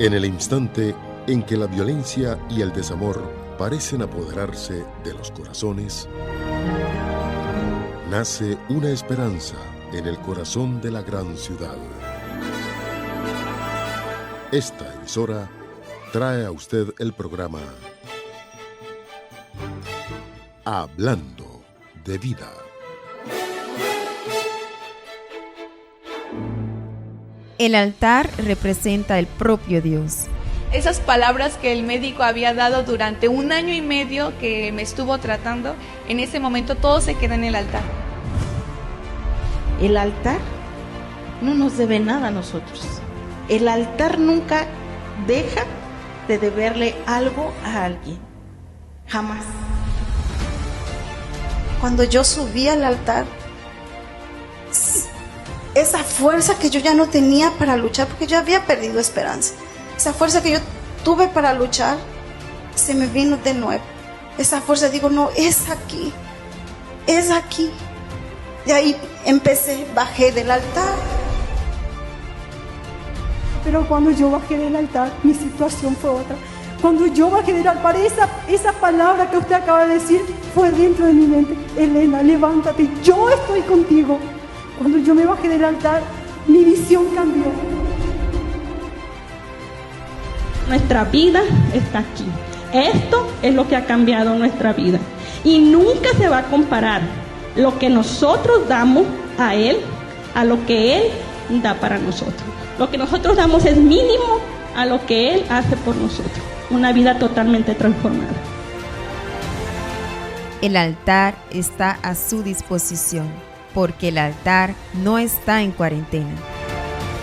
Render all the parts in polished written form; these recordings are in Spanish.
En el instante en que la violencia y el desamor parecen apoderarse de los corazones, nace una esperanza en el corazón de la gran ciudad. Esta emisora trae a usted el programa Hablando de Vida. El altar representa el propio Dios. Esas palabras que el médico había dado durante 1 año y medio que me estuvo tratando, en ese momento todo se queda en el altar. El altar no nos debe nada a nosotros. El altar nunca deja de deberle algo a alguien. Jamás. Cuando yo subí al altar, esa fuerza que yo ya no tenía para luchar, porque yo había perdido esperanza, esa fuerza que yo tuve para luchar, se me vino de nuevo. Esa fuerza, digo, no, es aquí, es aquí. Y ahí empecé, bajé del altar. Pero cuando yo bajé del altar, mi situación fue otra. Cuando yo bajé del altar, esa palabra que usted acaba de decir fue dentro de mi mente. Elena, levántate, yo estoy contigo. Cuando yo me bajé del altar, mi visión cambió. Nuestra vida está aquí. Esto es lo que ha cambiado nuestra vida. Y nunca se va a comparar lo que nosotros damos a Él, a lo que Él da para nosotros. Lo que nosotros damos es mínimo a lo que Él hace por nosotros. Una vida totalmente transformada. El altar está a su disposición, porque el altar no está en cuarentena.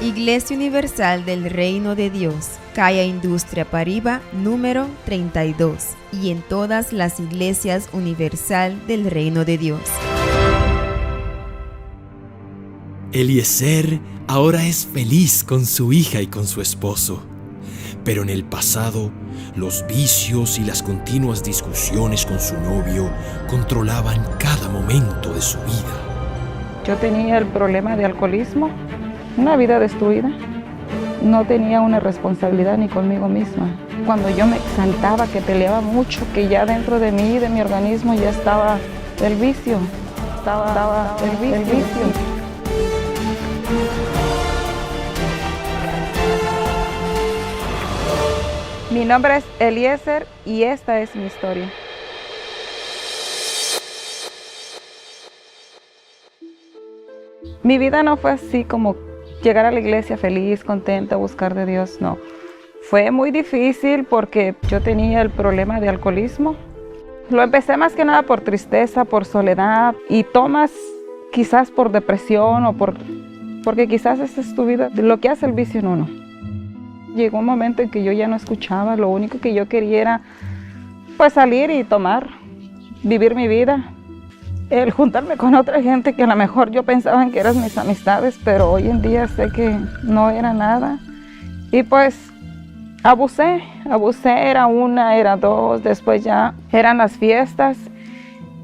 Iglesia Universal del Reino de Dios, calle Industria Pariba, número 32, y en todas las iglesias universal del Reino de Dios. Eliezer ahora es feliz con su hija y con su esposo, pero en el pasado, los vicios y las continuas discusiones con su novio controlaban cada momento de su vida. Yo tenía el problema de alcoholismo, una vida destruida. No tenía una responsabilidad ni conmigo misma. Cuando yo me exaltaba, que peleaba mucho, que ya dentro de mí, de mi organismo, ya estaba el vicio. Estaba el vicio. Mi nombre es Eliezer y esta es mi historia. Mi vida no fue así como llegar a la iglesia feliz, contenta, buscar de Dios, no. Fue muy difícil porque yo tenía el problema de alcoholismo. Lo empecé más que nada por tristeza, por soledad y tomas quizás por depresión o porque quizás esa es tu vida, lo que hace el vicio en uno. Llegó un momento en que yo ya no escuchaba, lo único que yo quería era pues salir y tomar, vivir mi vida. El juntarme con otra gente que a lo mejor yo pensaba que eran mis amistades, pero hoy en día sé que no era nada. Y pues abusé, era 1, era 2, después ya eran las fiestas.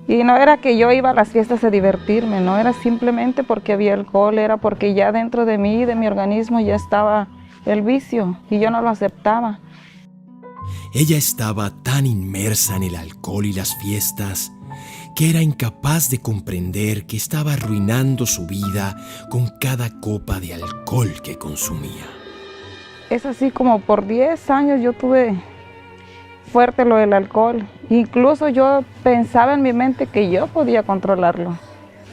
Y no era que yo iba a las fiestas a divertirme, no era simplemente porque había alcohol, era porque ya dentro de mí, de mi organismo, ya estaba el vicio y yo no lo aceptaba. Ella estaba tan inmersa en el alcohol y las fiestas que era incapaz de comprender que estaba arruinando su vida con cada copa de alcohol que consumía. Es así como por 10 años yo tuve fuerte lo del alcohol. Incluso yo pensaba en mi mente que yo podía controlarlo.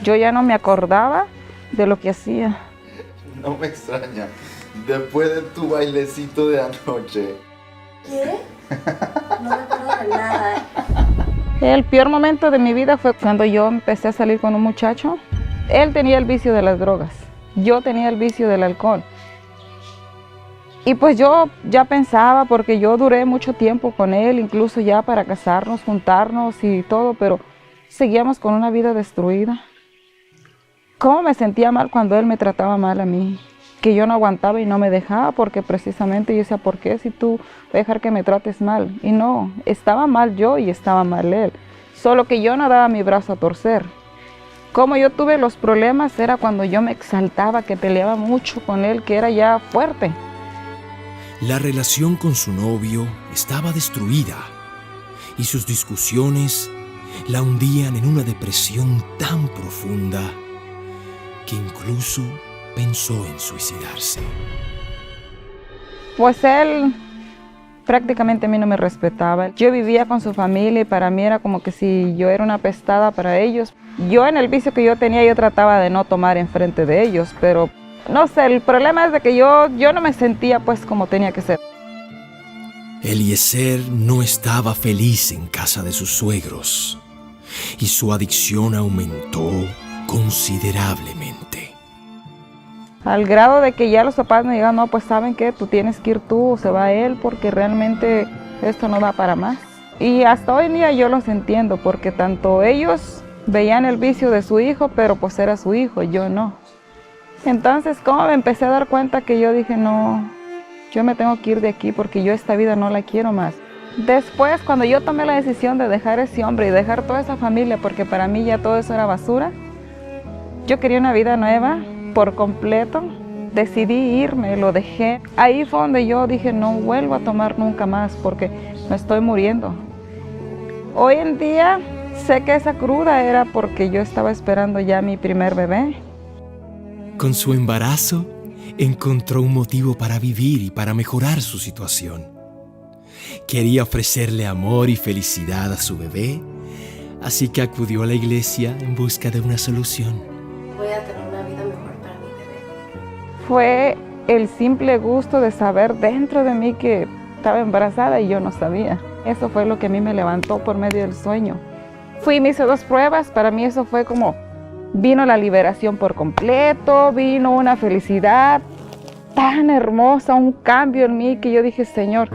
Yo ya no me acordaba de lo que hacía. No me extraña. Después de tu bailecito de anoche. ¿Qué? No recuerdo de nada. El peor momento de mi vida fue cuando yo empecé a salir con un muchacho. Él tenía el vicio de las drogas. Yo tenía el vicio del alcohol. Y pues yo ya pensaba, porque yo duré mucho tiempo con él, incluso ya para casarnos, juntarnos y todo, pero seguíamos con una vida destruida. ¿Cómo me sentía mal cuando él me trataba mal a mí? Que yo no aguantaba y no me dejaba, porque precisamente yo decía, ¿por qué si tú vas a dejar que me trates mal? Y no, estaba mal yo y estaba mal él, solo que yo no daba mi brazo a torcer. Como yo tuve los problemas era cuando yo me exaltaba, que peleaba mucho con él, que era ya fuerte. La relación con su novio estaba destruida y sus discusiones la hundían en una depresión tan profunda que incluso pensó en suicidarse. Pues él prácticamente a mí no me respetaba. Yo vivía con su familia y para mí era como que si yo era una apestada para ellos. Yo en el vicio que yo tenía, yo trataba de no tomar enfrente de ellos, pero no sé, el problema es de que yo no me sentía pues como tenía que ser. Eliezer no estaba feliz en casa de sus suegros y su adicción aumentó considerablemente. Al grado de que ya los papás me digan, no, pues ¿saben qué? Tú tienes que ir tú o se va él porque realmente esto no da para más. Y hasta hoy en día yo los entiendo porque tanto ellos veían el vicio de su hijo, pero pues era su hijo, yo no. Entonces, como me empecé a dar cuenta que yo dije, no, yo me tengo que ir de aquí porque yo esta vida no la quiero más. Después, cuando yo tomé la decisión de dejar a ese hombre y dejar toda esa familia, porque para mí ya todo eso era basura, yo quería una vida nueva por completo, decidí irme, lo dejé. Ahí fue donde yo dije, no vuelvo a tomar nunca más porque me estoy muriendo. Hoy en día sé que esa cruda era porque yo estaba esperando ya mi primer bebé. Con su embarazo, encontró un motivo para vivir y para mejorar su situación. Quería ofrecerle amor y felicidad a su bebé, así que acudió a la iglesia en busca de una solución. Voy a tener una vida mejor para mi bebé. Fue el simple gusto de saber dentro de mí que estaba embarazada y yo no sabía. Eso fue lo que a mí me levantó por medio del sueño. Fui y me hice 2 pruebas, para mí eso fue como, vino la liberación por completo, vino una felicidad tan hermosa, un cambio en mí que yo dije, Señor,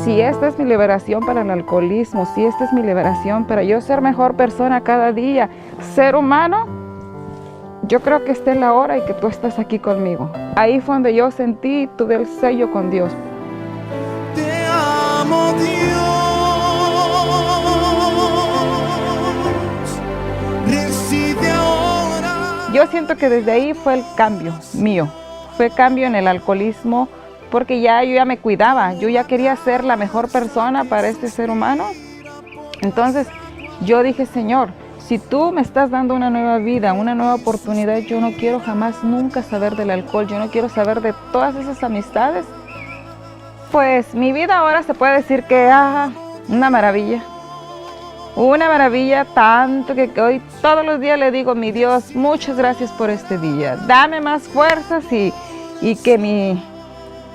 si esta es mi liberación para el alcoholismo, si esta es mi liberación para yo ser mejor persona cada día, ser humano, yo creo que esta es la hora y que tú estás aquí conmigo. Ahí fue donde yo sentí y tuve el sello con Dios. Te amo, Dios. Recibe ahora. Yo siento que desde ahí fue el cambio mío. Fue cambio en el alcoholismo porque yo ya me cuidaba. Yo ya quería ser la mejor persona para este ser humano. Entonces yo dije, Señor, si tú me estás dando una nueva vida, una nueva oportunidad, yo no quiero jamás nunca saber del alcohol. Yo no quiero saber de todas esas amistades. Pues mi vida ahora se puede decir que una maravilla. Una maravilla, tanto que hoy todos los días le digo, mi Dios, muchas gracias por este día. Dame más fuerzas y que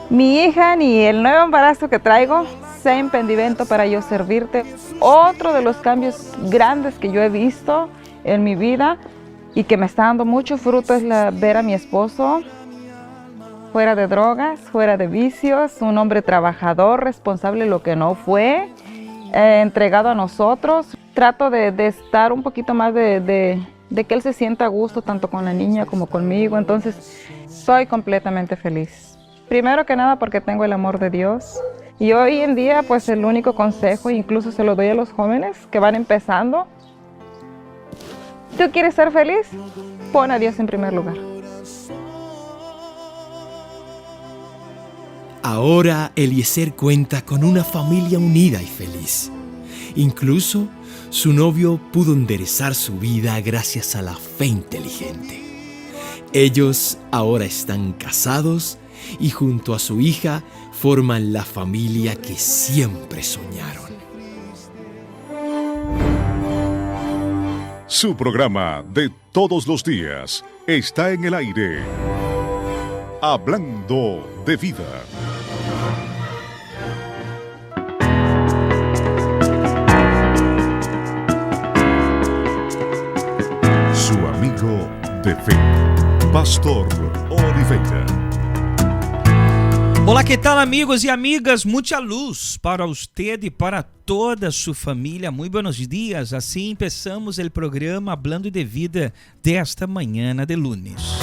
mi hija ni el nuevo embarazo que traigo sea impedimento para yo servirte. Otro de los cambios grandes que yo he visto en mi vida y que me está dando mucho fruto es ver a mi esposo fuera de drogas, fuera de vicios, un hombre trabajador, responsable de lo que no fue. Entregado a nosotros. Trato de estar un poquito más de que él se sienta a gusto tanto con la niña como conmigo. Entonces soy completamente feliz. Primero que nada porque tengo el amor de Dios. Y hoy en día pues el único consejo, incluso se lo doy a los jóvenes que van empezando. ¿Tú quieres ser feliz? Pon a Dios en primer lugar. Ahora Eliezer cuenta con una familia unida y feliz. Incluso su novio pudo enderezar su vida gracias a la fe inteligente. Ellos ahora están casados y junto a su hija forman la familia que siempre soñaron. Su programa de todos los días está en el aire. Hablando de vida. Su amigo de fe, Pastor Oliveira. Olá, que tal, amigos e amigas? Muita luz para usted e para toda su familia. Muy buenos dias. Assim empezamos o programa Hablando de Vida desta manhã de lunes.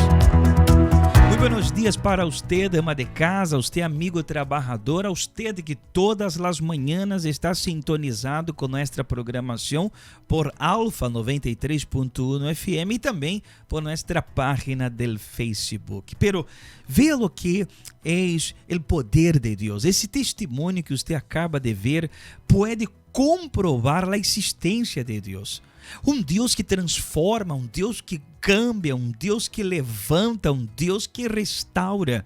Muy buenos dias para usted, ama de casa, usted amigo trabajador, a usted que todas las mañanas está sintonizado con nuestra programación por Alfa 93.1 FM y también por nuestra página del Facebook. Pero vea lo que es el poder de Dios. Esse testemunho que usted acaba de ver pode comprovar a existência de Deus. Um Deus que transforma, um Deus que cambia, um Deus que levanta, um Deus que restaura.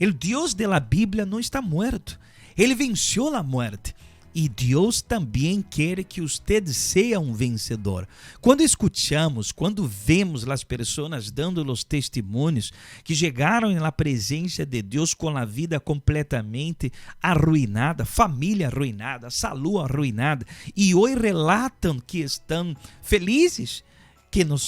O Deus da Bíblia não está morto. Ele venceu a morte. E Deus também quer que você seja um vencedor. Quando escutamos, quando vemos as pessoas dando os testemunhos que chegaram na presença de Deus com a vida completamente arruinada, família arruinada, saúde arruinada, e hoje relatam que estão felizes, que nós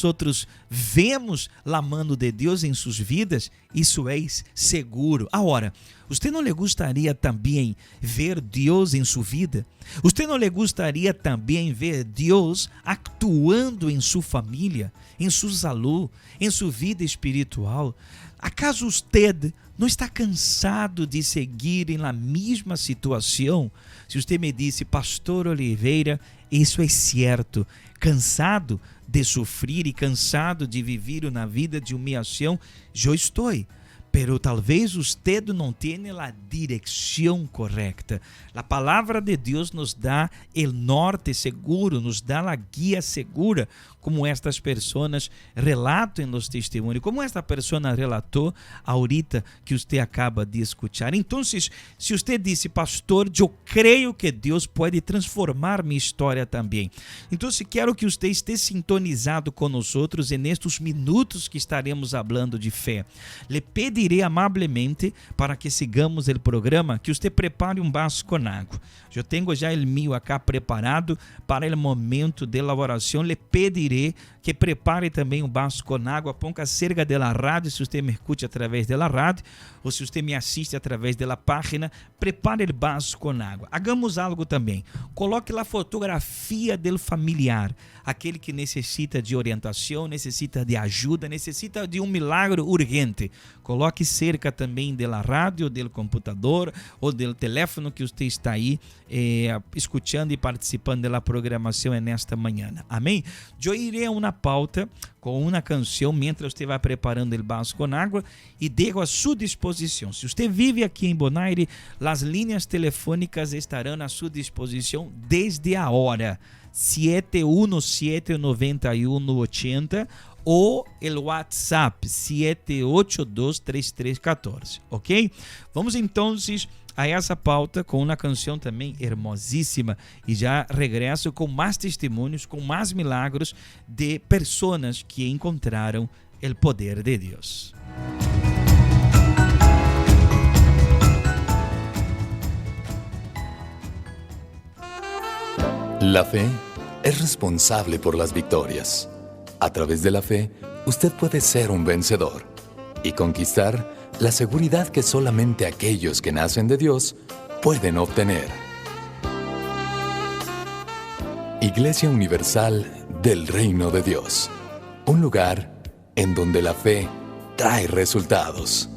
vemos a mão de Deus em suas vidas, isso é seguro. Agora, você não lhe gostaria também ver Deus em sua vida? Você não lhe gostaria também ver Deus actuando em sua família, em sua saúde, em sua vida espiritual? Acaso você não está cansado de seguir em la mesma situação? Se você me disse, Pastor Oliveira, isso é certo. Cansado de sofrer e cansado de viver uma vida de humilhação, eu estou. Pero talvez você não tenha a direção correta. A palavra de Deus nos dá o norte seguro, nos dá a guia segura, como estas pessoas relatam nos testemunhos, como esta pessoa relatou ahorita que você acaba de escutar. Então, se você disse, pastor, eu creio que Deus pode transformar minha história também. Então, quero que você esteja sintonizado com nós nestes minutos que estaremos falando de fé. Le pedirei amablemente para que sigamos o programa, que você prepare um vaso com água. Eu tenho já o meu acá preparado para o momento de oração. Le pedirei que prepare também um vaso com água, ponga cerca da rádio, se você me escute através da rádio, ou se você me assiste através da página, prepare o vaso com água. Hagamos algo também, coloque a fotografia do familiar, aquele que necessita de orientação, necessita de ajuda, necessita de um milagre urgente. Coloque cerca também da rádio, do computador ou do telefone que você está aí escutando e participando da programação nesta manhã. Amém? Eu irei a uma pauta com uma canção mientras você vai preparando o vaso com água e deixo à sua disposição. Se você vive aqui em Bonaire, as linhas telefônicas estarão à sua disposição desde a hora 7179180 ou o WhatsApp 7823314, ok? Vamos então a essa pauta com uma canção também hermosíssima e já regresso com mais testemunhos, com mais milagros de pessoas que encontraram o poder de Deus. La fe es responsable por las victorias. A través de la fe, usted puede ser un vencedor y conquistar la seguridad que solamente aquellos que nacen de Dios pueden obtener. Iglesia Universal del Reino de Dios, un lugar en donde la fe trae resultados.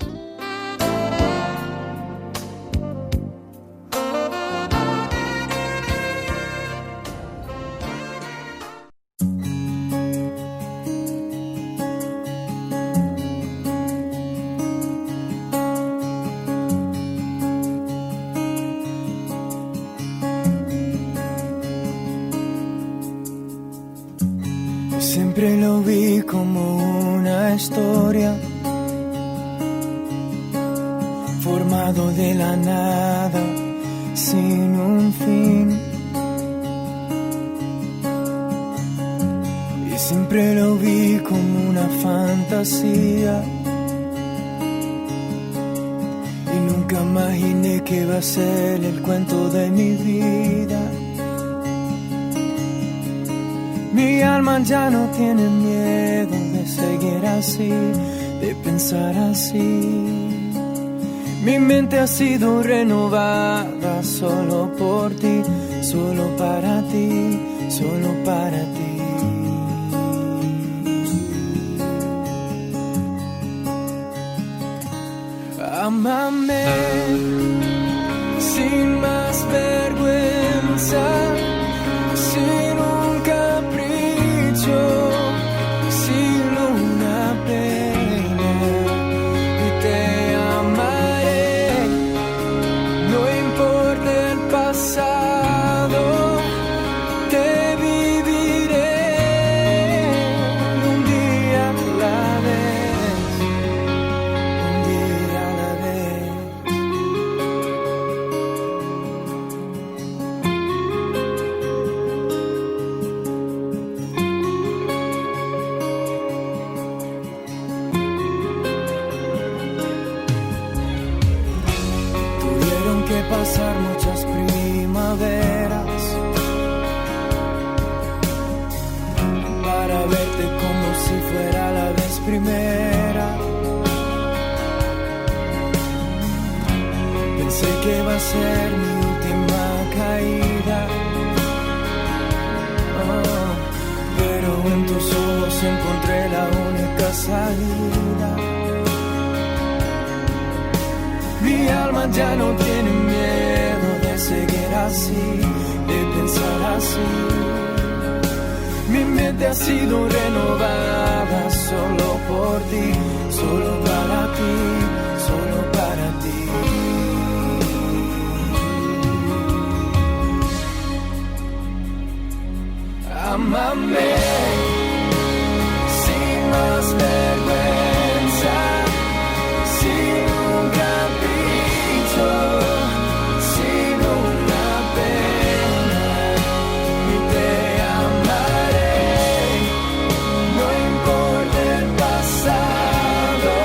Siempre lo vi como una historia, formado de la nada, sin un fin. Y siempre lo vi como una fantasía, y nunca imaginé que iba a ser el cuento de mi vida. Mi alma ya no tiene miedo de seguir así, de pensar así. Mi mente ha sido renovada solo por ti, solo para ti, solo para ti. Ámame sin más vergüenza, sin un capricho, sin una pena, y te amaré, no importa el pasado, te viviré un día a la vez, un día a la vez. Tuvieron que pasar muchas primaveras para verte como si fuera la vez primera. Pensé que iba a ser mi última caída, pero en tus ojos encontré la única salida. Mi alma ya no tiene miedo de seguir así, de pensar así. Mi mente ha sido renovada solo por ti, solo para ti, solo para ti. Ámame sin más vergüenza, sin un capricho, sin una pena, y te amaré, no importa el pasado,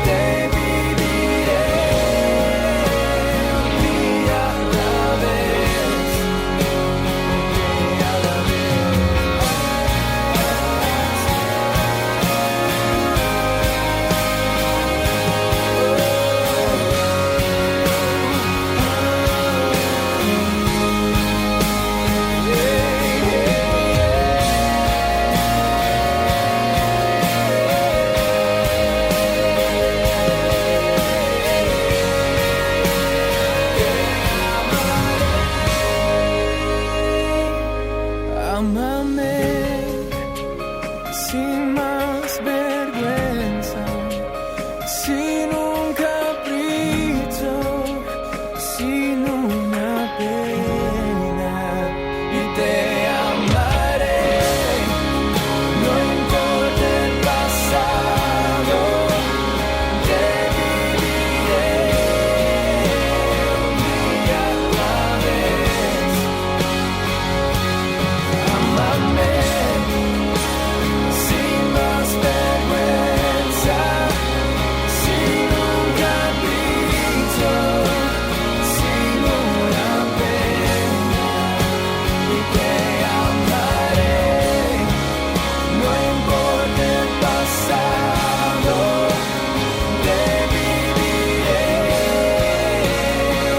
te viviré un día a la vez, un día a la vez. Ámame sin más vergüenza, sin un capricho, sin una pena, y te amaré, no importa el pasado, te viviré un día a la vez. Ámame sin más vergüenza, sin un capricho, sin una pena, y te amaré, no importa el pasado, te viviré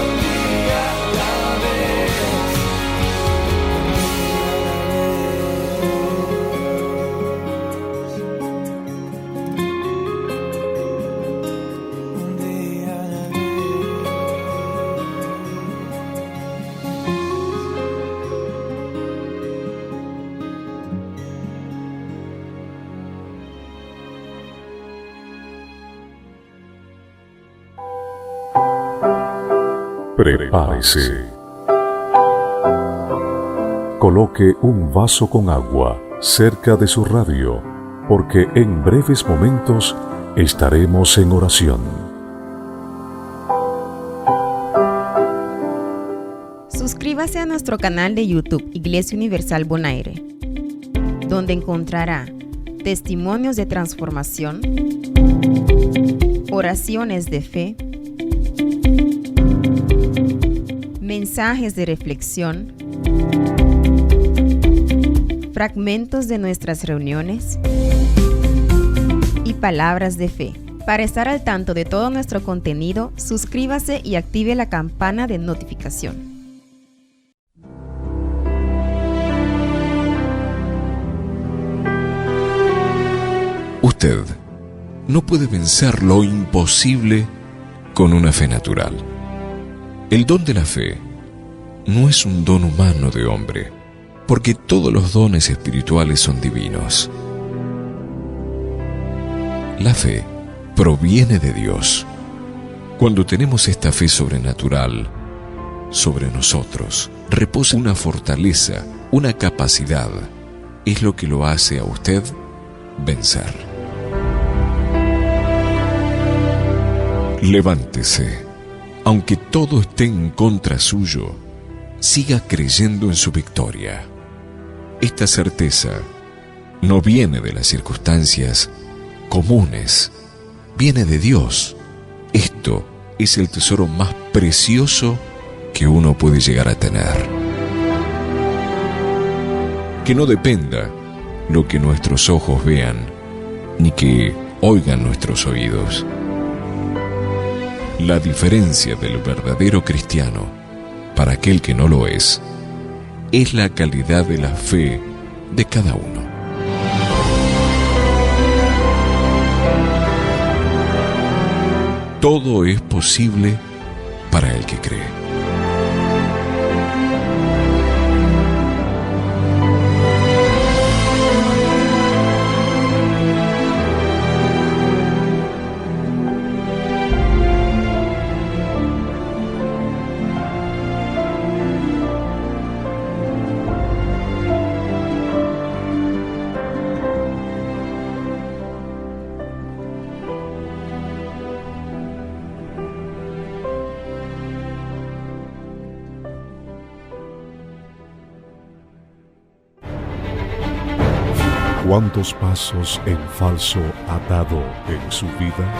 un día a la vez, un día a la Prepárese. Coloque un vaso con agua cerca de su radio, porque en breves momentos estaremos en oración. Suscríbase a nuestro canal de YouTube Iglesia Universal Bonaire, donde encontrará testimonios de transformación, oraciones de fe, mensajes de reflexión, fragmentos de nuestras reuniones y palabras de fe. Para estar al tanto de todo nuestro contenido, suscríbase y active la campana de notificación. Usted no puede vencer lo imposible con una fe natural. El don de la fe no es un don humano de hombre, porque todos los dones espirituales son divinos. La fe proviene de Dios. Cuando tenemos esta fe sobrenatural, sobre nosotros reposa una fortaleza, una capacidad. Es lo que lo hace a usted vencer. Levántese. Aunque todo esté en contra suyo, siga creyendo en su victoria. Esta certeza no viene de las circunstancias comunes, viene de Dios. Esto es el tesoro más precioso que uno puede llegar a tener. Que no dependa lo que nuestros ojos vean, ni que oigan nuestros oídos. La diferencia del verdadero cristiano para aquel que no lo es la calidad de la fe de cada uno. Todo es posible para el que cree. ¿Cuántos pasos en falso ha dado en su vida?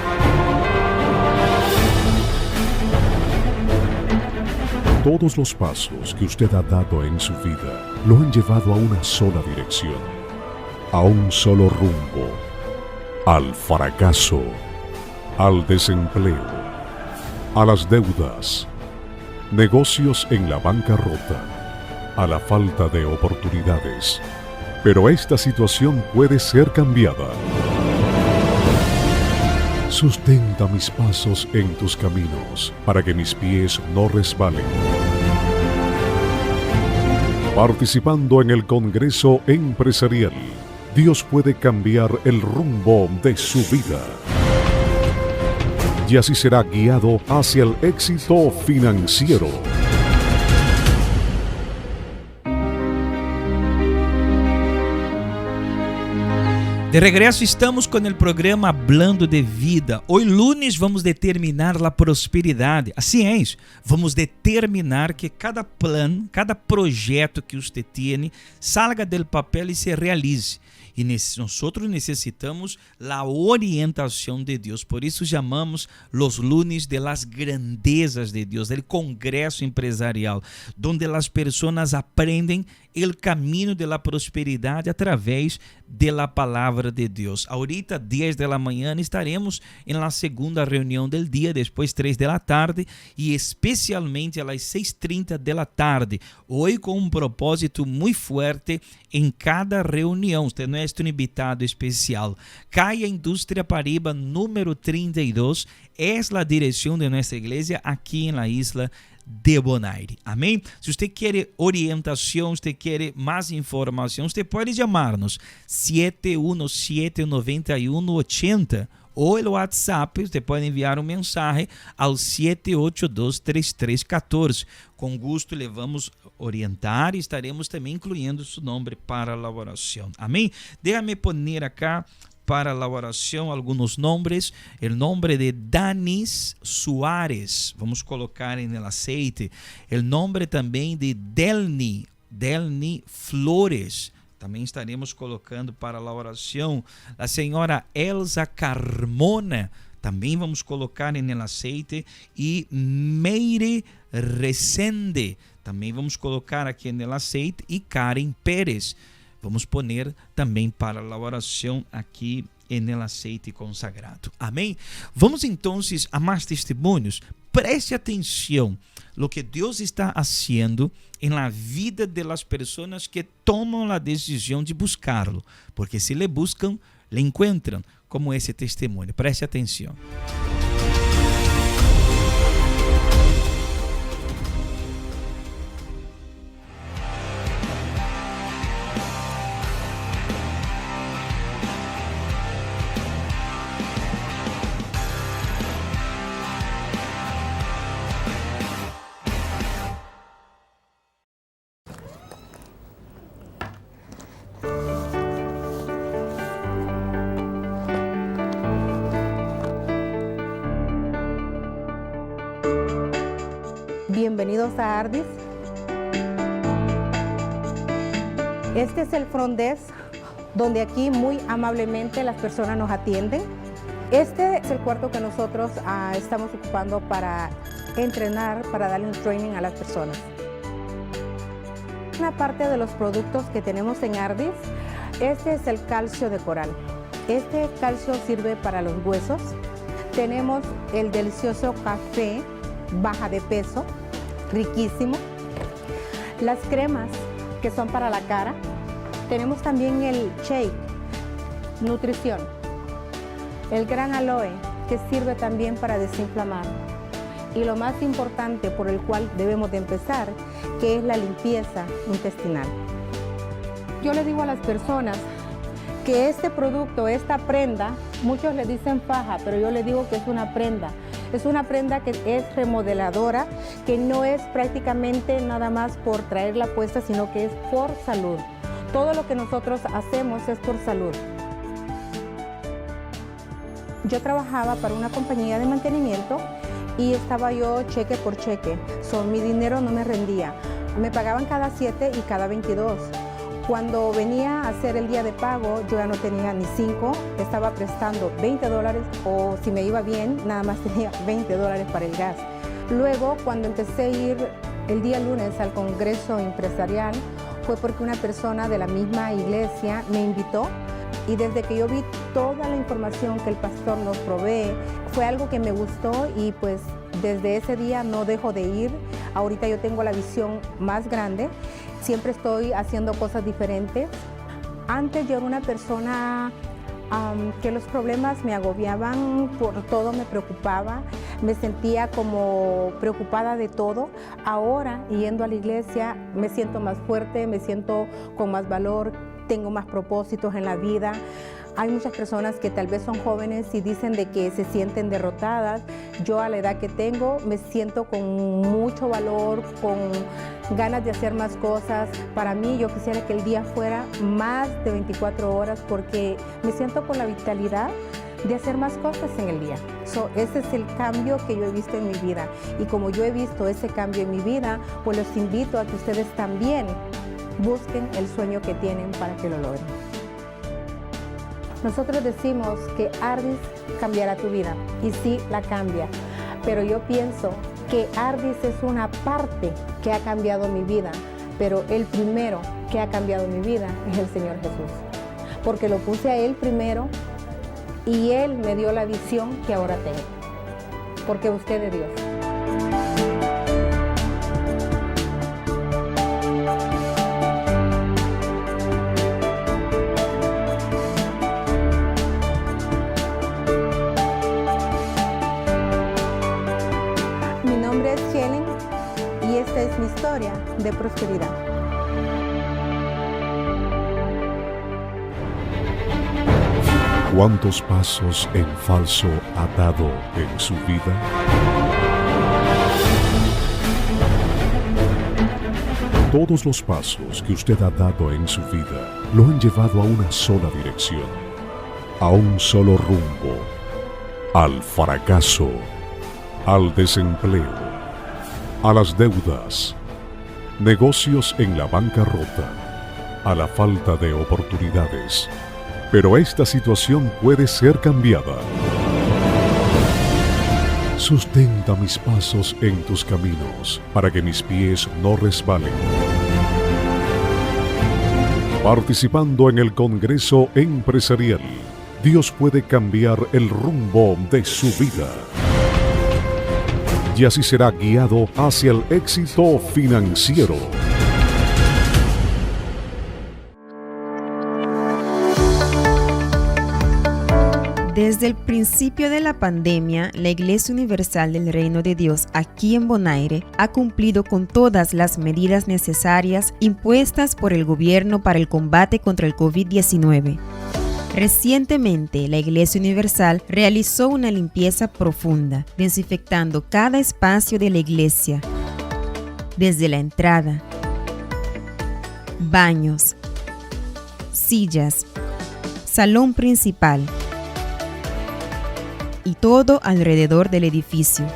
Todos los pasos que usted ha dado en su vida lo han llevado a una sola dirección, a un solo rumbo, al fracaso, al desempleo, a las deudas, negocios en la bancarrota, a la falta de oportunidades. Pero esta situación puede ser cambiada. Sustenta mis pasos en tus caminos, para que mis pies no resbalen. Participando en el Congreso Empresarial, Dios puede cambiar el rumbo de su vida. Y así será guiado hacia el éxito financiero. De regresso, estamos com o programa Hablando de Vida. Hoje, lunes, vamos determinar a prosperidade. Assim é isso. Vamos determinar que cada plano, cada projeto que você tem, salga do papel e se realize. E nós necessitamos a orientação de Deus. Por isso chamamos os lunes de las grandezas de Deus, do congresso empresarial, onde as pessoas aprendem o caminho da prosperidade através da palavra de Deus. Ahorita, 10 da manhã, estaremos na segunda reunião do dia, depois 3 da tarde e especialmente às 6:30 da tarde. Hoje com um propósito muito forte em cada reunião. Você não é um invitado especial. CAIA Indústria Paraíba, número 32, é a direção de nossa igreja aqui na isla de Bonaire. Amém? Se você quer orientação, se quer mais informação, você pode chamar-nos 717-9180 ou no WhatsApp, você pode enviar uma mensagem ao 782-3314. Com gosto, levamos orientar e estaremos também incluindo seu nome para a oração. Amém? Déjame poner acá para a oração alguns nomes. O nome de Danis Soares, vamos colocar no aceite. O nome também de Delni Flores, também estaremos colocando para a oração. A senhora Elza Carmona, também vamos colocar no aceite. E Meire Resende, também vamos colocar aqui no aceite. E Karen Pérez, vamos poner também para a oração aqui no aceite consagrado. Amém? Vamos então a mais testemunhos. Preste atenção no que Deus está fazendo na vida das pessoas que tomam a decisão de buscá-lo, porque se le buscam, le encontram, como esse testemunho. Preste atenção. Bienvenidos a Ardis. Este es el front desk, donde aquí muy amablemente las personas nos atienden. Este es el cuarto que nosotros estamos ocupando para entrenar, para darle un training a las personas. Una parte de los productos que tenemos en Ardis, este es el calcio de coral. Este calcio sirve para los huesos. Tenemos el delicioso café, baja de peso, riquísimo. Las cremas que son para la cara. Tenemos también el shake, nutrición. El gran aloe, que sirve también para desinflamar. Y lo más importante por el cual debemos de empezar, que es la limpieza intestinal. Yo le digo a las personas que este producto, esta prenda, muchos le dicen faja, pero yo le digo que es una prenda. Es una prenda que es remodeladora, que no es prácticamente nada más por traerla puesta, sino que es por salud. Todo lo que nosotros hacemos es por salud. Yo trabajaba para una compañía de mantenimiento y estaba yo cheque por cheque. Mi dinero no me rendía. Me pagaban cada 7 y cada 22. Cuando venía a hacer el día de pago, yo ya no tenía ni 5, estaba prestando $20 o si me iba bien, nada más tenía $20 para el gas. Luego, cuando empecé a ir el día lunes al Congreso Empresarial, fue porque una persona de la misma iglesia me invitó y desde que yo vi toda la información que el pastor nos provee, fue algo que me gustó y pues desde ese día no dejo de ir. Ahorita yo tengo la visión más grande. Siempre estoy haciendo cosas diferentes. Antes yo era una persona que los problemas me agobiaban, por todo me preocupaba, me sentía como preocupada de todo. Ahora, yendo a la iglesia, me siento más fuerte, me siento con más valor, tengo más propósitos en la vida. Hay muchas personas que tal vez son jóvenes y dicen de que se sienten derrotadas. Yo a la edad que tengo me siento con mucho valor, con ganas de hacer más cosas. Para mí yo quisiera que el día fuera más de 24 horas porque me siento con la vitalidad de hacer más cosas en el día. Ese es el cambio que yo he visto en mi vida. Y como yo he visto ese cambio en mi vida, pues los invito a que ustedes también busquen el sueño que tienen para que lo logren. Nosotros decimos que Ardis cambiará tu vida, y sí, la cambia, pero yo pienso que Ardis es una parte que ha cambiado mi vida, pero el primero que ha cambiado mi vida es el Señor Jesús, porque lo puse a Él primero y Él me dio la visión que ahora tengo, porque busqué de Dios. Esta es mi historia de prosperidad. ¿Cuántos pasos en falso ha dado en su vida? Todos los pasos que usted ha dado en su vida lo han llevado a una sola dirección, a un solo rumbo, al fracaso, al desempleo, a las deudas, negocios en la bancarrota, a la falta de oportunidades. Pero esta situación puede ser cambiada. Sustenta mis pasos en tus caminos, para que mis pies no resbalen. Participando en el Congreso Empresarial, Dios puede cambiar el rumbo de su vida. Y así será guiado hacia el éxito financiero. Desde el principio de la pandemia, la Iglesia Universal del Reino de Dios aquí en Bonaire ha cumplido con todas las medidas necesarias impuestas por el gobierno para el combate contra el COVID-19. Recientemente, la Iglesia Universal realizó una limpieza profunda, desinfectando cada espacio de la iglesia, desde la entrada, baños, sillas, salón principal y todo alrededor del edificio.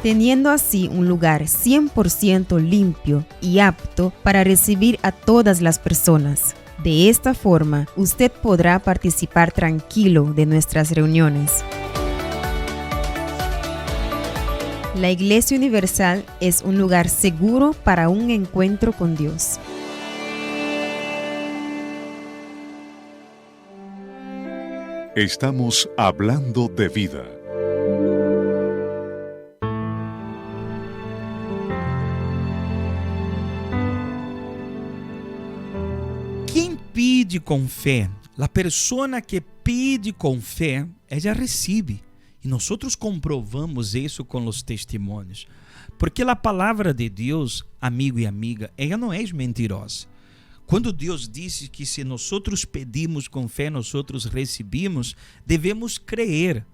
teniendo así un lugar 100% limpio y apto para recibir a todas las personas. De esta forma, usted podrá participar tranquilo de nuestras reuniones. La Iglesia Universal es un lugar seguro para un encuentro con Dios. Estamos hablando de vida. Quem pede com fé, a pessoa que pede com fé, ela recebe. E nós comprovamos isso com os testemunhos. Porque a palavra de Deus, amigo e amiga, ela não é mentirosa. Quando Deus disse que se nós pedimos com fé, nós recebemos, devemos crer.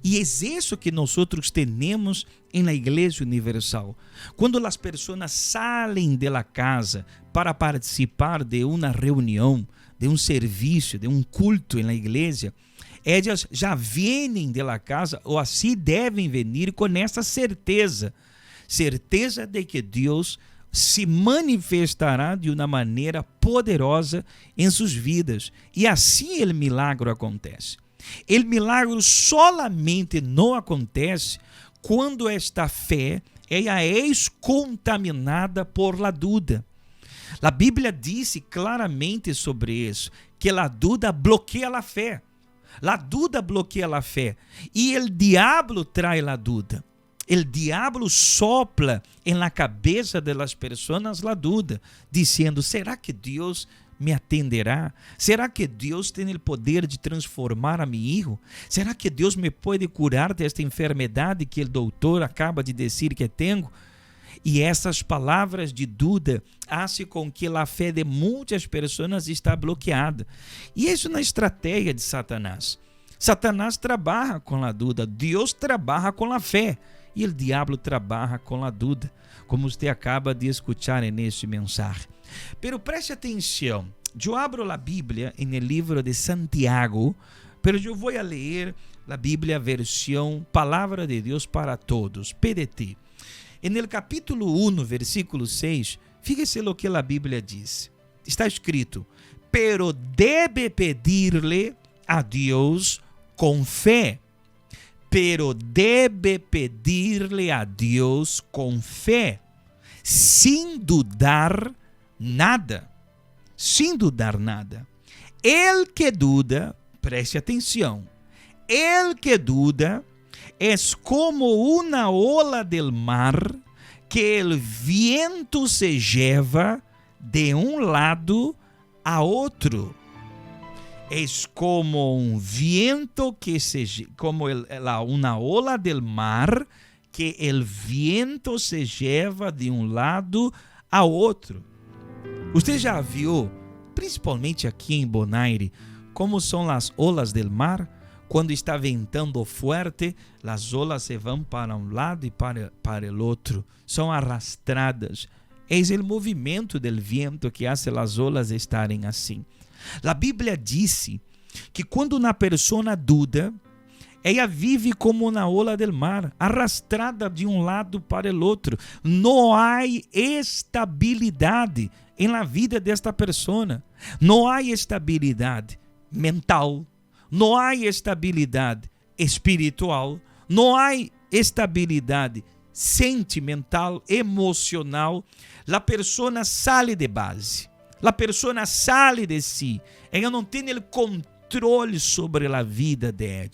E é isso que nós temos na Igreja Universal. Quando as pessoas saem da casa para participar de uma reunião, de um serviço, de um culto na igreja, elas já vêm da casa, ou assim devem vir com essa certeza de que Deus se manifestará de uma maneira poderosa em suas vidas. E assim o milagre acontece. O milagre solamente não acontece quando esta fé ela é contaminada por la dúvida. A Bíblia diz claramente sobre isso, que a dúvida bloqueia a fé. A dúvida bloqueia a fé. E o diabo traz a dúvida. O diabo sopla em la cabeça das pessoas a dúvida, dizendo: será que Deus me atenderá? Será que Deus tem o poder de transformar a meu filho? Será que Deus me pode curar desta enfermidade que o doutor acaba de dizer que tenho? E essas palavras de dúvida fazem com que a fé de muitas pessoas está bloqueada. E isso na estratégia de Satanás. Satanás trabalha com a dúvida, Deus trabalha com a fé. E o diabo trabalha com a dúvida, como você acaba de escutar neste mensagem. Pero preste atenção, eu abro a Bíblia no livro de Santiago, pero eu vou ler a Bíblia versão Palavra de Deus para Todos, PDT. No capítulo 1, versículo 6, fíjese lo que a Bíblia diz. Está escrito: pero debe pedirle a Deus com fé. Pero debe pedirle a Deus com fé, sem dudar nada. Sem dudar nada. El que duda, preste atenção, el que duda é como uma ola del mar que el viento se lleva de um lado a outro. É como um viento que como uma ola del mar que el viento se lleva de um lado a outro. Você já viu, principalmente aqui em Bonaire, como são as olas del mar? Quando está ventando forte, as olas se vão para um lado e para o outro, são arrastradas. É o movimento do vento que faz as olas estarem assim. A Bíblia disse que quando uma pessoa duda, ela vive como uma ola del mar, arrastrada de um lado para o outro. Não há estabilidade na vida desta pessoa. Não há estabilidade mental, não há estabilidade espiritual, não há estabilidade sentimental, emocional. A pessoa sai de base. A pessoa sai de si, ela não tem o controle sobre a vida dela.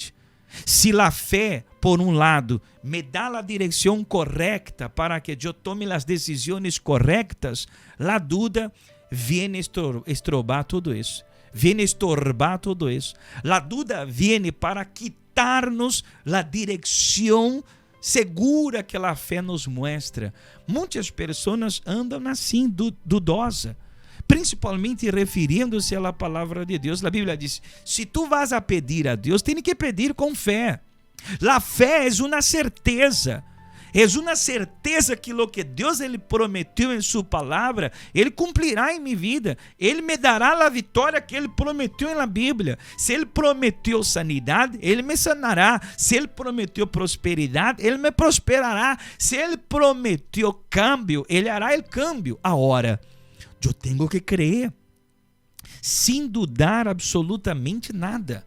Se a fé, por um lado, me dá a direção correta para que eu tome as decisões corretas, a dúvida vem estorbar tudo isso. Vem estorbar tudo isso. A dúvida vem para quitar-nos a direção segura que a fé nos mostra. Muitas pessoas andam assim, dudosas. Principalmente referindo-se à palavra de Deus. A Bíblia diz: se tu vas a pedir a Deus, tem que pedir com fé. A fé é uma certeza, Es una certeza que lo que Dios Ele prometió en su palabra, Él cumplirá en mi vida. Él me dará la victoria que Él prometió en la Biblia. Si Él prometió sanidad, Él me sanará. Si Él prometió prosperidad, Él me prosperará. Si Él prometió cambio, Él hará el cambio. Ahora, yo tengo que creer, sin dudar absolutamente nada.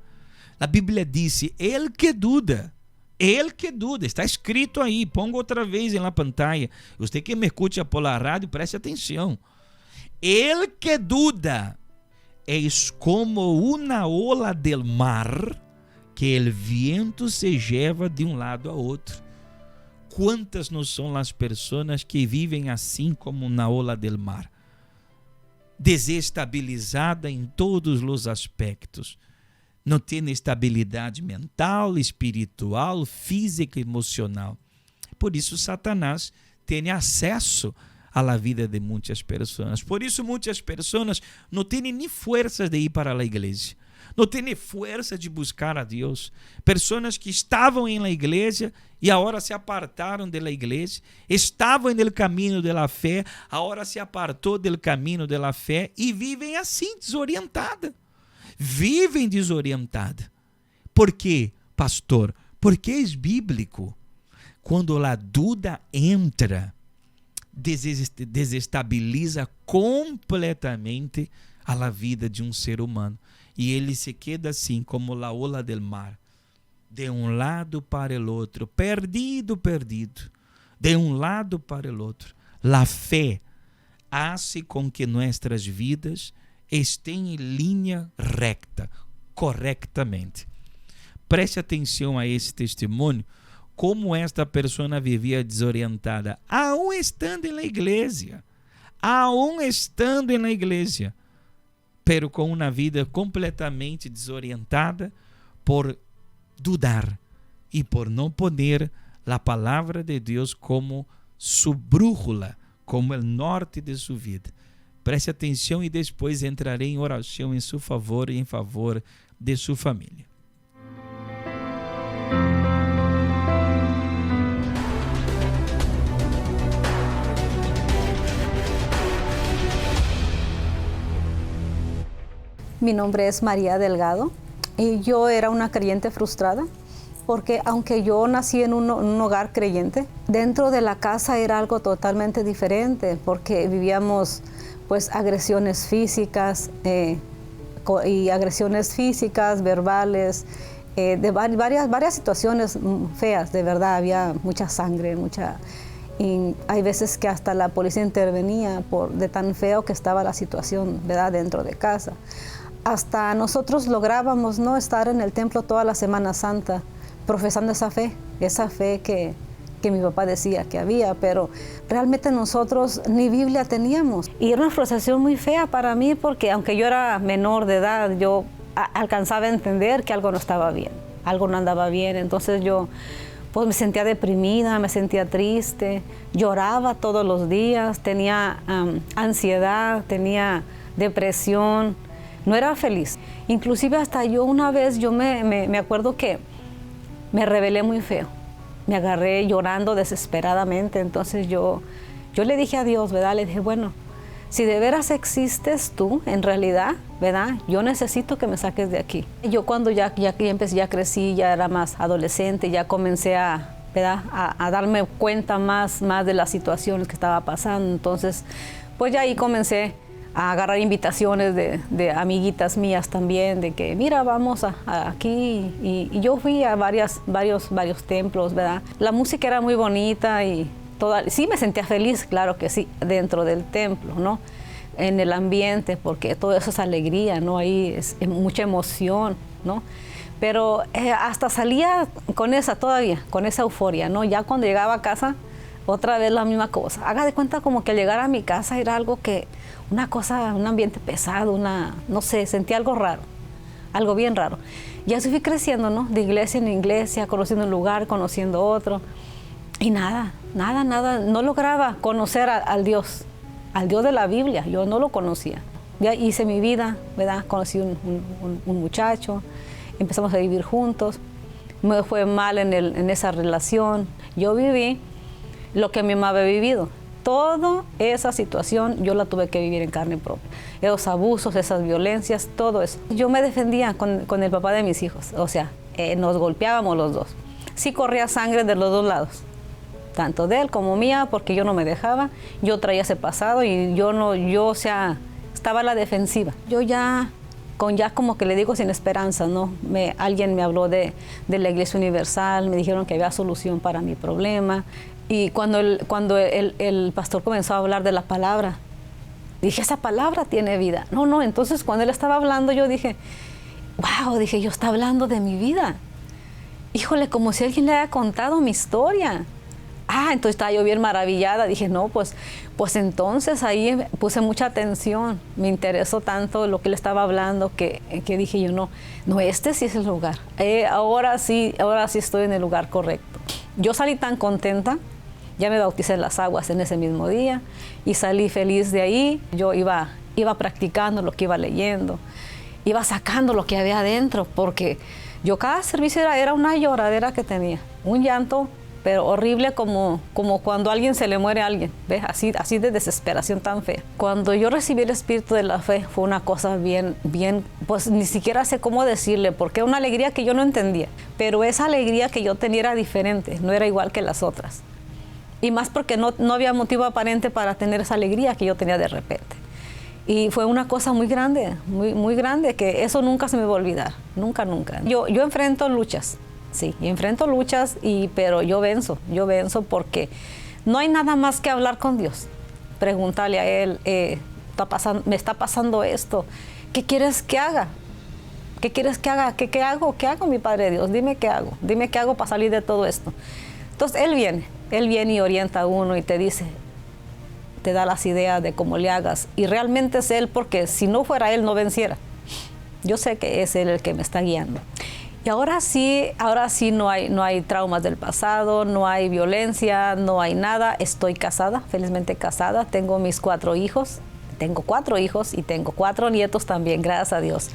A Bíblia diz, el que duda, está escrito aí, pongo outra vez na pantalla. Você que me escuta por la rádio, preste atenção. El que duda es como una ola del mar que el viento se lleva de um lado a outro. Quantas não são as pessoas que vivem assim como na ola del mar? Desestabilizada em todos os aspectos. Não tem estabilidade mental, espiritual, física, emocional. Por isso Satanás tem acesso à vida de muitas pessoas. Por isso muitas pessoas não têm nem forças de ir para a igreja. Não têm força de buscar a Deus. Pessoas que estavam na igreja e agora se apartaram da igreja, estavam no caminho da fé, agora se apartou do caminho da fé e vivem assim, desorientada. Vivem desorientada. Por quê, pastor? Porque é bíblico. Quando a dúvida entra, desestabiliza completamente a vida de um ser humano. E ele se queda assim, como a ola del mar, de um lado para o outro, perdido, de um lado para o outro. A fé hace com que nossas vidas estejam em linha recta, corretamente. Preste atenção a esse testemunho, como esta pessoa vivia desorientada, aún estando na igreja, pero com uma vida completamente desorientada por dudar e por não poner a palavra de Deus como sua brújula, como o norte de sua vida. Preste atenção e depois entrarei em oração em seu favor e em favor de sua família. Mi nombre es María Delgado y yo era una creyente frustrada porque aunque yo nací en un hogar creyente, dentro de la casa era algo totalmente diferente porque vivíamos pues agresiones físicas y agresiones físicas, verbales, de varias situaciones feas, de verdad, había mucha sangre, y hay veces que hasta la policía intervenía de tan feo que estaba la situación, ¿verdad?, dentro de casa. Hasta nosotros lográbamos no estar en el templo toda la Semana Santa, profesando esa fe que mi papá decía que había, pero realmente nosotros ni Biblia teníamos. Y era una frustración muy fea para mí porque aunque yo era menor de edad, yo alcanzaba a entender que algo no estaba bien, algo no andaba bien. Entonces yo pues me sentía deprimida, me sentía triste, lloraba todos los días, tenía ansiedad, tenía depresión, no era feliz. Inclusive hasta yo una vez, yo me acuerdo que me rebelé muy feo. Me agarré llorando desesperadamente, entonces yo le dije a Dios, ¿verdad? Le dije, bueno, si de veras existes tú, en realidad, ¿verdad? Yo necesito que me saques de aquí. Yo cuando ya empecé, ya crecí, ya era más adolescente, ya comencé ¿verdad?, a darme cuenta más de las situaciones que estaba pasando, entonces, pues ya ahí comencé a agarrar invitaciones de amiguitas mías también, de que mira, vamos aquí, y yo fui a varios templos, ¿verdad? La música era muy bonita y sí me sentía feliz, claro que sí, dentro del templo, ¿no? En el ambiente, porque todo eso es alegría, ¿no? Ahí es mucha emoción, ¿no? Pero hasta salía con esa euforia, ¿no? Ya cuando llegaba a casa, otra vez la misma cosa. Haga de cuenta como que al llegar a mi casa era algo que, un ambiente pesado, no sé, sentía algo raro, algo bien raro. Y así fui creciendo, ¿no? De iglesia en iglesia, conociendo un lugar, conociendo otro. Y nada, no lograba conocer al Dios de la Biblia, yo no lo conocía. Ya hice mi vida, ¿verdad? Conocí un muchacho, empezamos a vivir juntos, me fue mal en esa relación. Yo viví lo que mi mamá había vivido. Toda esa situación yo la tuve que vivir en carne propia. Esos abusos, esas violencias, todo eso. Yo me defendía con el papá de mis hijos. O sea, nos golpeábamos los dos. Sí corría sangre de los dos lados. Tanto de él como mía, porque yo no me dejaba. Yo traía ese pasado y o sea, estaba a la defensiva. Yo ya como que le digo sin esperanza, ¿no? Alguien me habló de la Iglesia Universal, me dijeron que había solución para mi problema. Y cuando el pastor comenzó a hablar de la palabra, dije, esa palabra tiene vida. No, entonces cuando él estaba hablando yo dije, wow, yo está hablando de mi vida. Híjole, como si alguien le haya contado mi historia. Entonces estaba yo bien maravillada. Dije, no, pues entonces ahí puse mucha atención. Me interesó tanto lo que él estaba hablando que dije yo, no, este sí es el lugar. Ahora sí estoy en el lugar correcto. Yo salí tan contenta. Ya me bauticé en las aguas en ese mismo día y salí feliz de ahí. Yo iba practicando lo que iba leyendo, iba sacando lo que había adentro, porque yo cada servicio era una lloradera que tenía, un llanto, pero horrible como cuando a alguien se le muere a alguien, ¿ves? Así de desesperación tan fea. Cuando yo recibí el espíritu de la fe fue una cosa bien, pues ni siquiera sé cómo decirle, porque era una alegría que yo no entendía, pero esa alegría que yo tenía era diferente, no era igual que las otras. Y más porque no había motivo aparente para tener esa alegría que yo tenía de repente. Y fue una cosa muy grande, muy grande, que eso nunca se me va a olvidar, nunca. Yo enfrento luchas, sí, pero yo venzo porque no hay nada más que hablar con Dios. Preguntarle a Él, me está pasando esto, ¿qué quieres que haga? ¿Qué quieres que haga? ¿Qué hago? ¿Qué hago, mi Padre Dios? Dime qué hago para salir de todo esto. Entonces Él viene y orienta a uno y te dice, te da las ideas de cómo le hagas. Y realmente es Él, porque si no fuera Él no venciera. Yo sé que es Él el que me está guiando. Y ahora sí no hay traumas del pasado, no hay violencia, no hay nada. Estoy casada, felizmente casada. Tengo mis 4 hijos. Tengo 4 hijos y tengo 4 nietos también, gracias a Dios.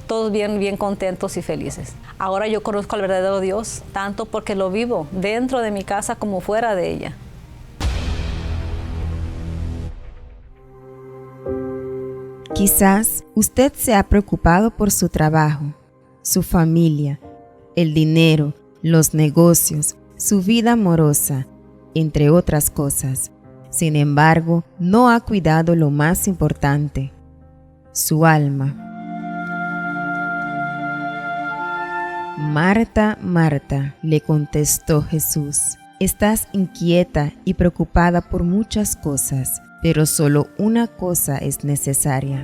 Todos bien contentos y felices. Ahora yo conozco al verdadero Dios, tanto porque lo vivo dentro de mi casa como fuera de ella. Quizás usted se ha preocupado por su trabajo, su familia, el dinero, los negocios, su vida amorosa, entre otras cosas. Sin embargo, no ha cuidado lo más importante, su alma. Marta, Marta, le contestó Jesús, estás inquieta y preocupada por muchas cosas, pero solo una cosa es necesaria.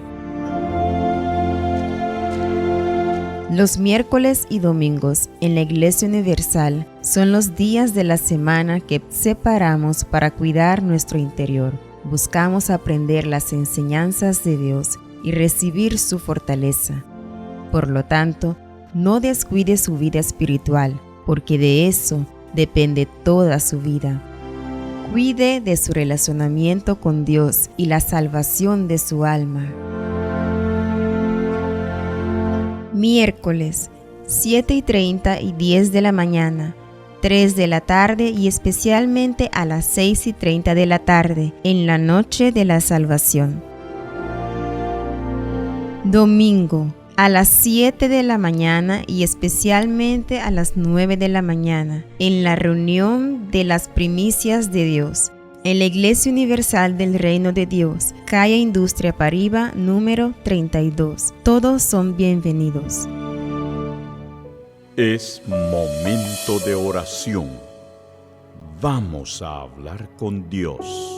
Los miércoles y domingos en la Iglesia Universal son los días de la semana que separamos para cuidar nuestro interior. Buscamos aprender las enseñanzas de Dios y recibir su fortaleza. Por lo tanto, no descuide su vida espiritual, porque de eso depende toda su vida. Cuide de su relacionamiento con Dios y la salvación de su alma. Miércoles, 7:30 y 10 de la mañana, 3 de la tarde y especialmente a las 6:30 de la tarde, en la noche de la salvación. Domingo, a las 7 de la mañana y especialmente a las 9 de la mañana, en la reunión de las primicias de Dios, en la Iglesia Universal del Reino de Dios, calle Industria Pariba, número 32. Todos son bienvenidos. Es momento de oración. Vamos a hablar con Dios.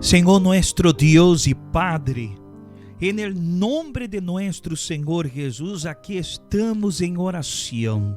Senhor nuestro Dios y Padre, en el nombre de nuestro Senhor Jesus, aqui estamos em oração,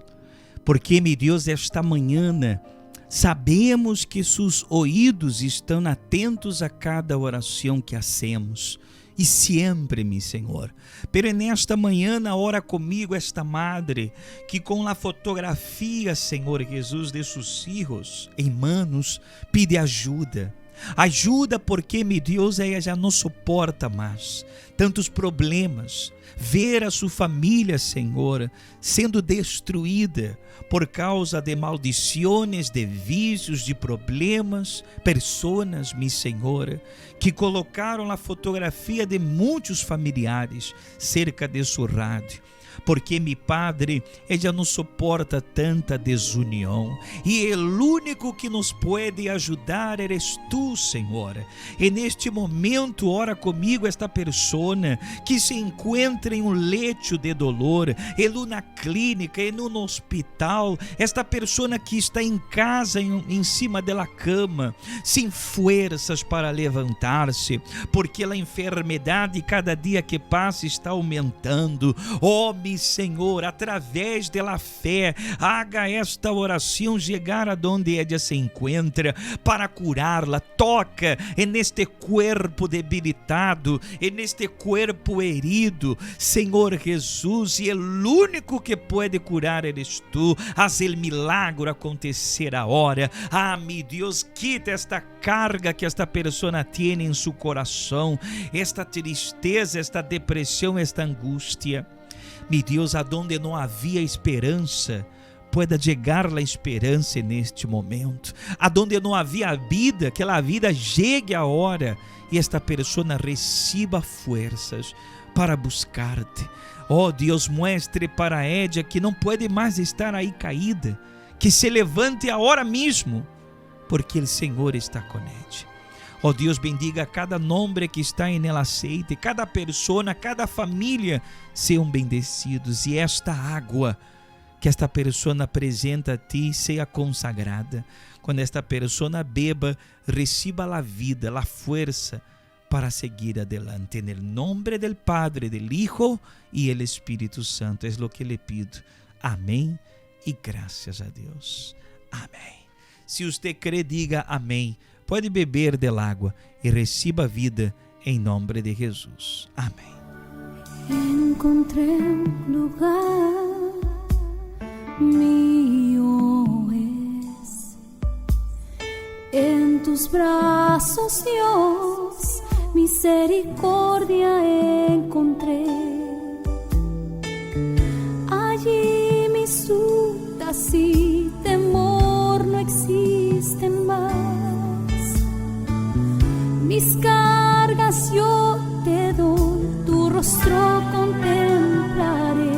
porque, meu Deus, esta manhã sabemos que seus ouvidos estão atentos a cada oração que hacemos, e sempre, meu Senhor. Pero nesta manhã, ora comigo esta madre, que com a fotografia, Senhor Jesus, de seus filhos em manos, pede ajuda. Ajuda porque, meu Deus, ela já não suporta mais tantos problemas. Ver a sua família, Senhor, sendo destruída por causa de maldições, de vícios, de problemas. Pessoas, meu Senhor, que colocaram a fotografia de muitos familiares cerca de seu rádio. Porque, meu Padre, ela não suporta tanta desunião. E o único que nos pode ajudar eres tu, Senhor. E neste momento, ora comigo esta pessoa que se encontra em um leito de dolor, em uma clínica, em um hospital. Esta pessoa que está em casa, em cima da cama, sem forças para levantar-se, porque a enfermidade cada dia que passa está aumentando. Oh, meu Senhor, através da fé, haga esta oração chegar aonde ela se encontra para curá-la. Toca neste corpo debilitado, neste corpo herido, Senhor Jesus, e o único que pode curar eres tu. Haz o milagre acontecer agora. Ah, meu Deus, quita esta carga que esta pessoa tem em seu coração, esta tristeza, esta depressão, esta angústia. Meu Deus, aonde não havia esperança, pueda chegar a esperança neste momento. Aonde não havia vida, que a vida chegue a hora e esta pessoa receba forças para buscar-te. Oh Deus, mostre para ella que não pode mais estar aí caída, que se levante agora mesmo, porque o Senhor está com ella. Oh Deus, bendiga cada nome que está em el aceite, cada pessoa, cada família sejam bendecidos, e esta água que esta pessoa apresenta a ti seja consagrada. Quando esta pessoa beba, receba a vida, a força para seguir adelante. En el nombre del Padre, del Hijo y el Espíritu Santo es lo que le pido. Amém e graças a Deus. Amém. Se você crê, diga amém. Pode beber del água e receba vida em nome de Jesus. Amém. Encontré un lugar mío es en tus brazos, Dios, misericordia encontré. Allí mis dudas y temor no existen más. Mis cargas yo te doy, tu rostro contemplaré.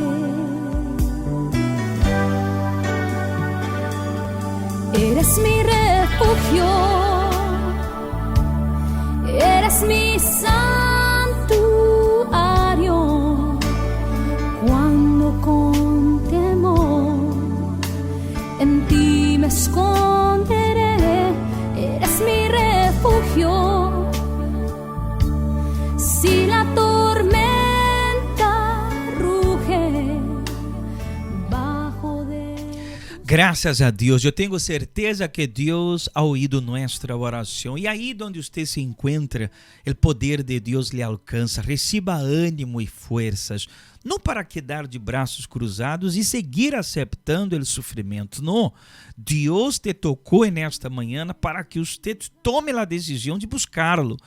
Eres mi refugio, eres mi santuario. Cuando con temor en ti me esconderé, eres mi refugio. Si la tormenta ruge bajo de... Graças a Deus, eu tenho certeza que Deus ha ouído nossa oração. E aí onde você se encontra, o poder de Deus lhe alcança. Receba ânimo e forças, não para quedar de braços cruzados e seguir aceitando o sofrimento. Não, Deus te tocou nesta manhã para que você tome a decisão de buscá-lo,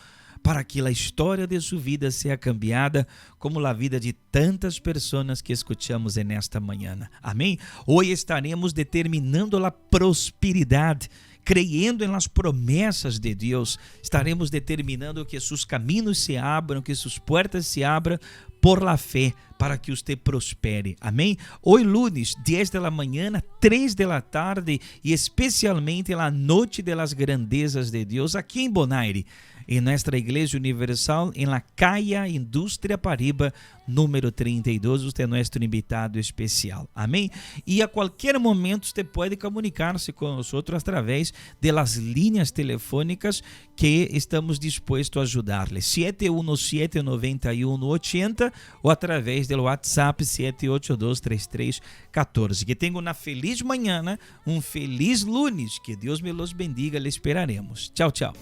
para que a história de sua vida seja cambiada como a vida de tantas pessoas que escutamos nesta manhã. Amém? Hoje estaremos determinando a prosperidade, creyendo em las promessas de Deus. Estaremos determinando que seus caminhos se abram, que suas portas se abram por la fé, para que você prospere. Amém? Hoje lunes, 10 da manhã, 3 da tarde e especialmente a noite das grandezas de Deus aqui em Bonaire, em nossa Igreja Universal, em la calle Indústria Pariba, número 32. Você é nosso invitado especial. Amém? E a qualquer momento você pode comunicar-se conosco através das linhas telefônicas que estamos dispostos a ajudar-lhe. 717-9180 ou através do WhatsApp 7823314. Que tenham uma feliz manhã, um feliz lunes. Que Deus me los bendiga. Le esperaremos. Tchau, tchau.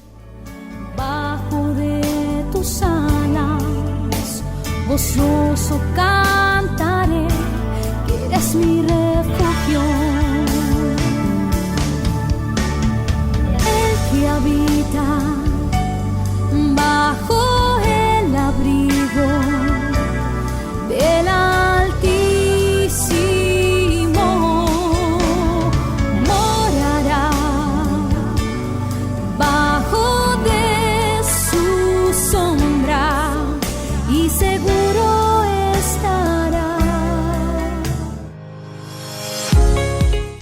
Bajo de tus alas, gozoso cantaré, que eres mi refugio. El que habita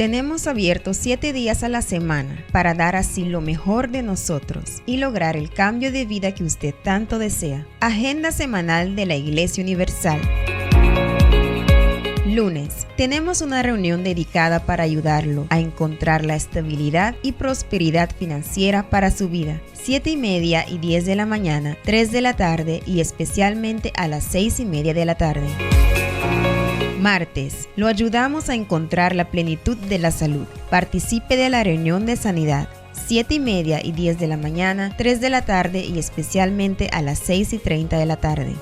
Tenemos abiertos 7 días a la semana para dar así lo mejor de nosotros y lograr el cambio de vida que usted tanto desea. Agenda semanal de la Iglesia Universal. Lunes, tenemos una reunión dedicada para ayudarlo a encontrar la estabilidad y prosperidad financiera para su vida. 7:30 y 10 de la mañana, 3 de la tarde y especialmente a las 6:30 de la tarde. Martes, lo ayudamos a encontrar la plenitud de la salud. Participe de la reunión de sanidad. 7:30 y 10 de la mañana, 3 de la tarde y especialmente a las 6:30 de la tarde.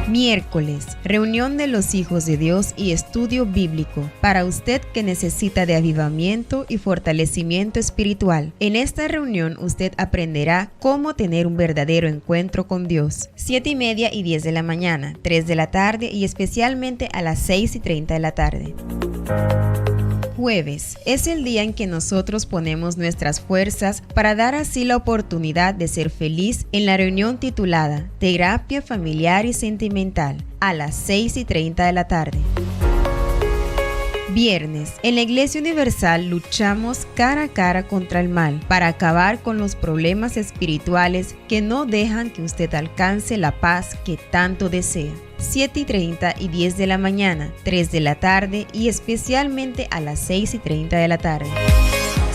Miércoles, reunión de los hijos de Dios y estudio bíblico para usted que necesita de avivamiento y fortalecimiento espiritual. En esta reunión usted aprenderá cómo tener un verdadero encuentro con Dios. 7:30 y 10 de la mañana, 3 de la tarde y especialmente a las 6:30 de la tarde. Jueves es el día en que nosotros ponemos nuestras fuerzas para dar así la oportunidad de ser feliz en la reunión titulada Terapia Familiar y Sentimental a las 6:30 de la tarde. Viernes, en la Iglesia Universal luchamos cara a cara contra el mal para acabar con los problemas espirituales que no dejan que usted alcance la paz que tanto desea. 7:30 y 10 de la mañana, 3 de la tarde y especialmente a las 6:30 de la tarde.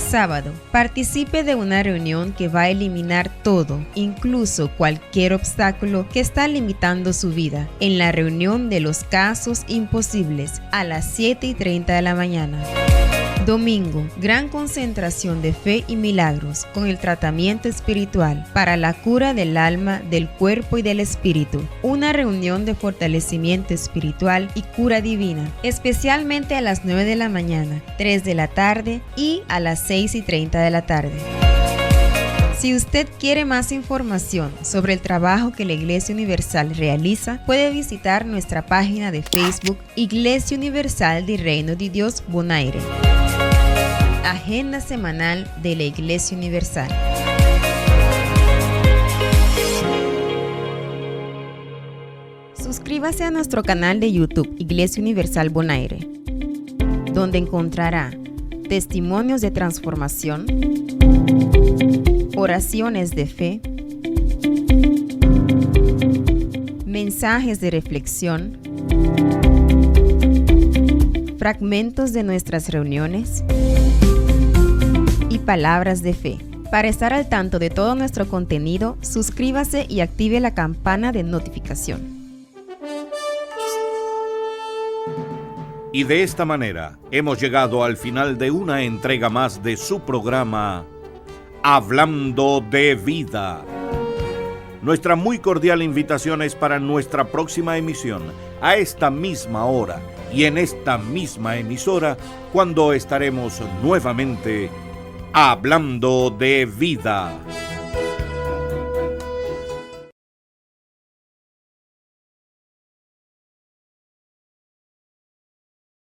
Sábado, participe de una reunión que va a eliminar todo, incluso cualquier obstáculo que está limitando su vida, en la reunión de los casos imposibles a las 7:30 de la mañana. Domingo, gran concentración de fe y milagros con el tratamiento espiritual para la cura del alma, del cuerpo y del espíritu. Una reunión de fortalecimiento espiritual y cura divina, especialmente a las 9 de la mañana, 3 de la tarde y a las 6:30 de la tarde. Si usted quiere más información sobre el trabajo que la Iglesia Universal realiza, puede visitar nuestra página de Facebook Iglesia Universal del Reino de Dios Bonaire. Agenda semanal de la Iglesia Universal. Suscríbase a nuestro canal de YouTube Iglesia Universal Bonaire, donde encontrará testimonios de transformación, oraciones de fe, mensajes de reflexión, fragmentos de nuestras reuniones y palabras de fe. Para estar al tanto de todo nuestro contenido, suscríbase y active la campana de notificación. Y de esta manera hemos llegado al final de una entrega más de su programa Hablando de Vida. Nuestra muy cordial invitación es para nuestra próxima emisión, a esta misma hora y en esta misma emisora, cuando estaremos nuevamente Hablando de Vida.